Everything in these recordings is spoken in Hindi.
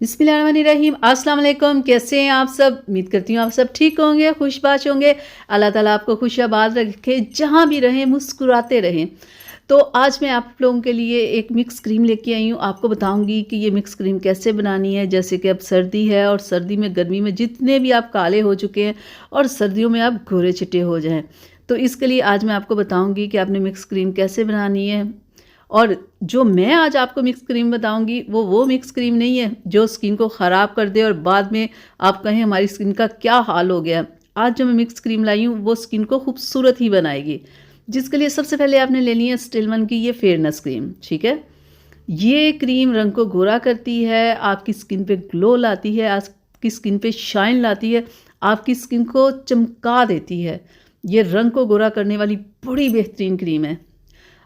बिस्मिल्लाहिर्रहमानिर्रहीम। अस्सलाम वालेकुम। कैसे हैं आप सब? उम्मीद करती हूँ आप सब ठीक होंगे, खुशबाश होंगे। अल्लाह ताला आपको खुशियाबाद रखे, जहाँ भी रहें मुस्कुराते रहें। तो आज मैं आप लोगों के लिए एक मिक्स क्रीम लेके आई हूँ। आपको बताऊँगी कि ये मिक्स क्रीम कैसे बनानी है। जैसे कि अब सर्दी है और सर्दी में गर्मी में जितने भी आप काले हो चुके हैं और सर्दियों में आप गोरे चिट्टे हो जाएँ, तो इसके लिए आज मैं आपको बताऊँगी कि आपने मिक्स क्रीम कैसे बनानी है। और जो मैं आज आपको मिक्स क्रीम बताऊँगी वो मिक्स क्रीम नहीं है जो स्किन को ख़राब कर दे और बाद में आप कहें हमारी स्किन का क्या हाल हो गया। आज जो मैं मिक्स क्रीम लाई हूँ वो स्किन को खूबसूरत ही बनाएगी। जिसके लिए सबसे पहले आपने लेनी है स्टिलमन की ये फेयरनेस क्रीम, ठीक है? ये क्रीम रंग को गोरा करती है, आपकी स्किन पे ग्लो लाती है, आपकी स्किन पे शाइन लाती है, आपकी स्किन को चमका देती है। ये रंग को गोरा करने वाली बड़ी बेहतरीन क्रीम है।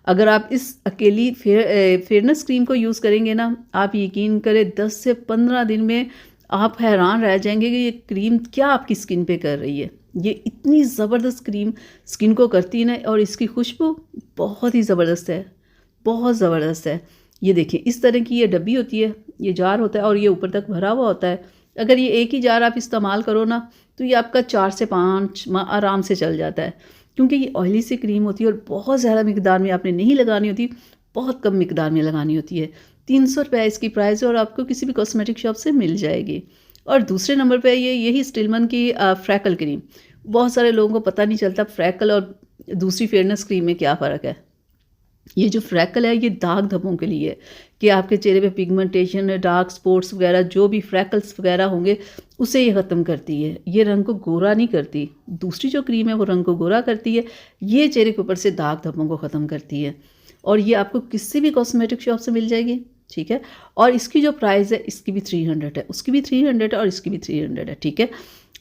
अगर आप इस अकेली फेयरनेस क्रीम को यूज़ करेंगे ना, आप यकीन करें 10 से 15 दिन में आप हैरान रह जाएंगे कि ये क्रीम क्या आपकी स्किन पे कर रही है। ये इतनी ज़बरदस्त क्रीम स्किन को करती है ना, और इसकी खुशबू बहुत ही ज़बरदस्त है, बहुत ज़बरदस्त है। ये देखिए इस तरह की ये डब्बी होती है, ये जार होता है और ये ऊपर तक भरा हुआ होता है। अगर ये एक ही जार आप इस्तेमाल करो ना, तो ये आपका 4 से 5 माह आराम से चल जाता है। क्योंकि ये ऑयली सी क्रीम होती है और बहुत ज़्यादा मिकदार में आपने नहीं लगानी होती, बहुत कम मिकदार में लगानी होती है। 300 रुपये इसकी प्राइस है और आपको किसी भी कॉस्मेटिक शॉप से मिल जाएगी। और दूसरे नंबर पे यही स्टिलमन की फ्रैकल क्रीम। बहुत सारे लोगों को पता नहीं चलता फ्रैकल और दूसरी फेयरनेस क्रीम में क्या फ़र्क है। ये जो फ्रैकल है ये दाग धब्बों के लिए है कि आपके चेहरे पे पिगमेंटेशन, डार्क स्पॉट्स वगैरह जो भी फ्रैकल्स वगैरह होंगे उसे ये ख़त्म करती है। ये रंग को गोरा नहीं करती। दूसरी जो क्रीम है वो रंग को गोरा करती है, ये चेहरे के ऊपर से दाग धब्बों को ख़त्म करती है। और ये आपको किसी भी कॉस्मेटिक शॉप से मिल जाएगी, ठीक है? और इसकी जो प्राइस है इसकी भी 300 है, उसकी भी 300 है और इसकी भी 300 है, ठीक है?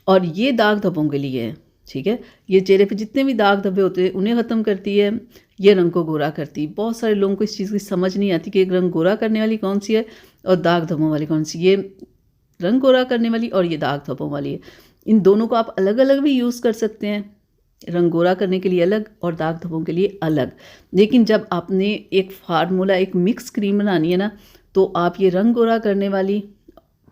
और ये दाग धब्बों के लिए है, ठीक है? ये चेहरे पे जितने भी दाग धब्बे होते हैं उन्हें ख़त्म करती है, ये रंग को गोरा करती है। बहुत सारे लोगों को इस चीज़ की समझ नहीं आती कि एक रंग गोरा करने वाली कौन सी है और दाग धब्बों वाली कौन सी। ये रंग गोरा करने वाली और ये दाग धब्बों वाली है। इन दोनों को आप अलग अलग भी यूज़ कर सकते हैं, रंग गोरा करने के लिए अलग और दाग धब्बों के लिए अलग। लेकिन जब आपने एक फार्मूला, एक मिक्स क्रीम बनानी है ना, तो आप ये रंग गोरा करने वाली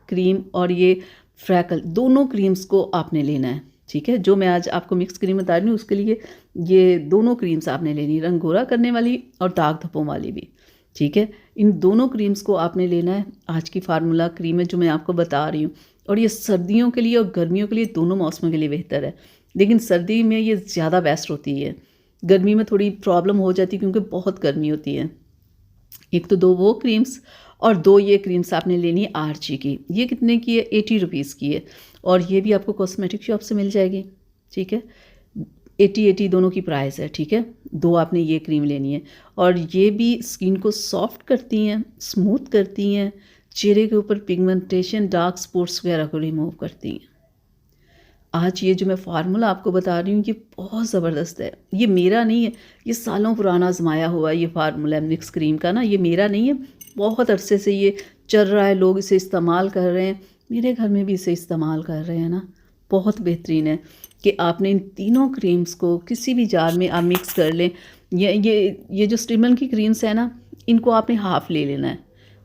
क्रीम और ये फ्रैकल दोनों क्रीम्स को आपने लेना है, ठीक है? जो मैं आज आपको मिक्स क्रीम बता रही हूँ उसके लिए ये दोनों क्रीम्स आपने लेनी, रंग गोरा करने वाली और दाग धब्बों वाली भी, ठीक है? इन दोनों क्रीम्स को आपने लेना है। आज की फार्मूला क्रीम है जो मैं आपको बता रही हूँ, और ये सर्दियों के लिए और गर्मियों के लिए दोनों मौसमों के लिए बेहतर है। लेकिन सर्दी में ये ज़्यादा बेस्ट होती है, गर्मी में थोड़ी प्रॉब्लम हो जाती है क्योंकि बहुत गर्मी होती है। एक तो दो वो क्रीम्स और दो ये क्रीम्स आपने लेनी है आरजी की। ये कितने की है? 80 रुपीज़ की है और ये भी आपको कॉस्मेटिक शॉप से मिल जाएगी, ठीक है? 80 दोनों की प्राइस है, ठीक है? दो आपने ये क्रीम लेनी है और ये भी स्किन को सॉफ्ट करती हैं, स्मूथ करती हैं, चेहरे के ऊपर पिगमेंटेशन, डार्क स्पॉट्स वगैरह को रिमूव करती हैं। आज ये जो मैं फार्मूला आपको बता रही हूँ ये बहुत ज़बरदस्त है। ये मेरा नहीं है, ये सालों पुराना आजमाया हुआ ये फार्मूला मिक्स क्रीम का ना, ये मेरा नहीं है। बहुत अरसे से ये चल रहा है, लोग इसे इस्तेमाल कर रहे हैं, मेरे घर में भी इसे इस्तेमाल कर रहे हैं ना। बहुत बेहतरीन है कि आपने इन तीनों क्रीम्स को किसी भी जार में आप मिक्स कर लें। ये जो स्टिमल की क्रीम्स है ना, इनको आपने हाफ़ ले लेना है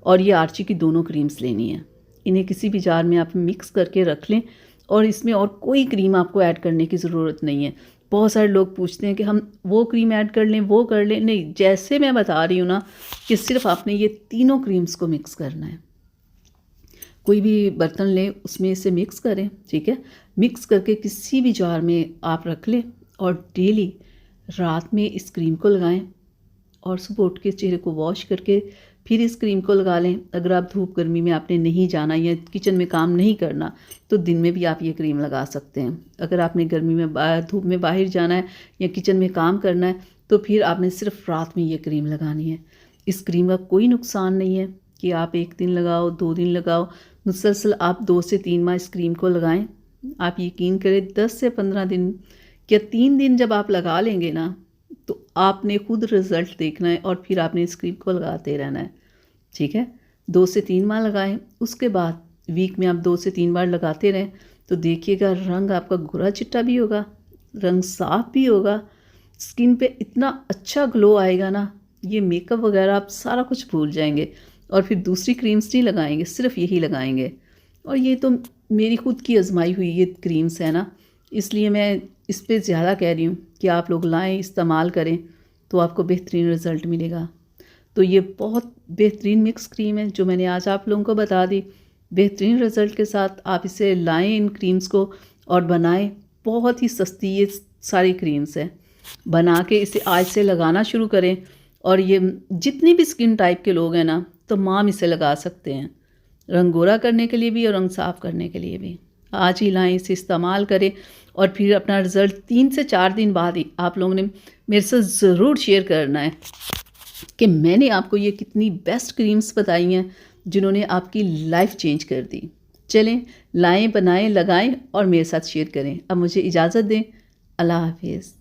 और ये आर्ची की दोनों क्रीम्स लेनी है। इन्हें किसी भी जार में आप मिक्स करके रख लें और इसमें और कोई क्रीम आपको ऐड करने की ज़रूरत नहीं है। बहुत सारे लोग पूछते हैं कि हम वो क्रीम ऐड कर लें, वो कर लें। नहीं, जैसे मैं बता रही हूँ ना कि सिर्फ आपने ये तीनों क्रीम्स को मिक्स करना है। कोई भी बर्तन लें, उसमें इसे मिक्स करें, ठीक है? मिक्स करके किसी भी जार में आप रख लें और डेली रात में इस क्रीम को लगाएं और सुबह उठ के चेहरे को वॉश करके फिर इस क्रीम को लगा लें। अगर आप धूप गर्मी में आपने नहीं जाना या किचन में काम नहीं करना तो दिन में भी आप ये क्रीम लगा सकते हैं। अगर आपने गर्मी में धूप में बाहर जाना है या किचन में काम करना है तो फिर आपने सिर्फ रात में ये क्रीम लगानी है। इस क्रीम का कोई नुकसान नहीं है कि आप 1 दिन लगाओ, 2 दिन लगाओ, मुसलसल आप 2 से 3 माह इस क्रीम को लगाएं। आप यकीन करें 10 से 15 दिन या 3 दिन जब आप लगा लेंगे ना, तो आपने खुद रिज़ल्ट देखना है और फिर आपने इस क्रीम को लगाते रहना है, ठीक है? 2 से 3 माह लगाएं, उसके बाद वीक में आप 2 से 3 बार लगाते रहें तो देखिएगा रंग आपका गोरा चिट्टा भी होगा, रंग साफ भी होगा, स्किन पे इतना अच्छा ग्लो आएगा ना, ये मेकअप वगैरह आप सारा कुछ भूल जाएंगे और फिर दूसरी क्रीम्स नहीं लगाएंगे, सिर्फ यही लगाएंगे। और ये तो मेरी खुद की आजमाई हुई ये क्रीम्स है ना, इसलिए मैं इस पे ज़्यादा कह रही हूँ कि आप लोग लाएं, इस्तेमाल करें, तो आपको बेहतरीन रिज़ल्ट मिलेगा। तो ये बहुत बेहतरीन मिक्स क्रीम है जो मैंने आज आप लोगों को बता दी। बेहतरीन रिज़ल्ट के साथ आप इसे लाएं इन क्रीम्स को और बनाएं। बहुत ही सस्ती ये सारी क्रीम्स हैं, बना के इसे आज से लगाना शुरू करें। और ये जितनी भी स्किन टाइप के लोग हैं ना, तमाम इसे लगा सकते हैं, रंग गोरा करने के लिए भी और रंग साफ़ करने के लिए भी। आज ही लाएं, इसे इस्तेमाल करें और फिर अपना रिज़ल्ट 3 से 4 दिन बाद ही आप लोगों ने मेरे से ज़रूर शेयर करना है कि मैंने आपको ये कितनी बेस्ट क्रीम्स बताई हैं जिन्होंने आपकी लाइफ चेंज कर दी। चलें, लाएं, बनाएं, लगाएं और मेरे साथ शेयर करें। अब मुझे इजाज़त दें। अल्लाह हाफिज़।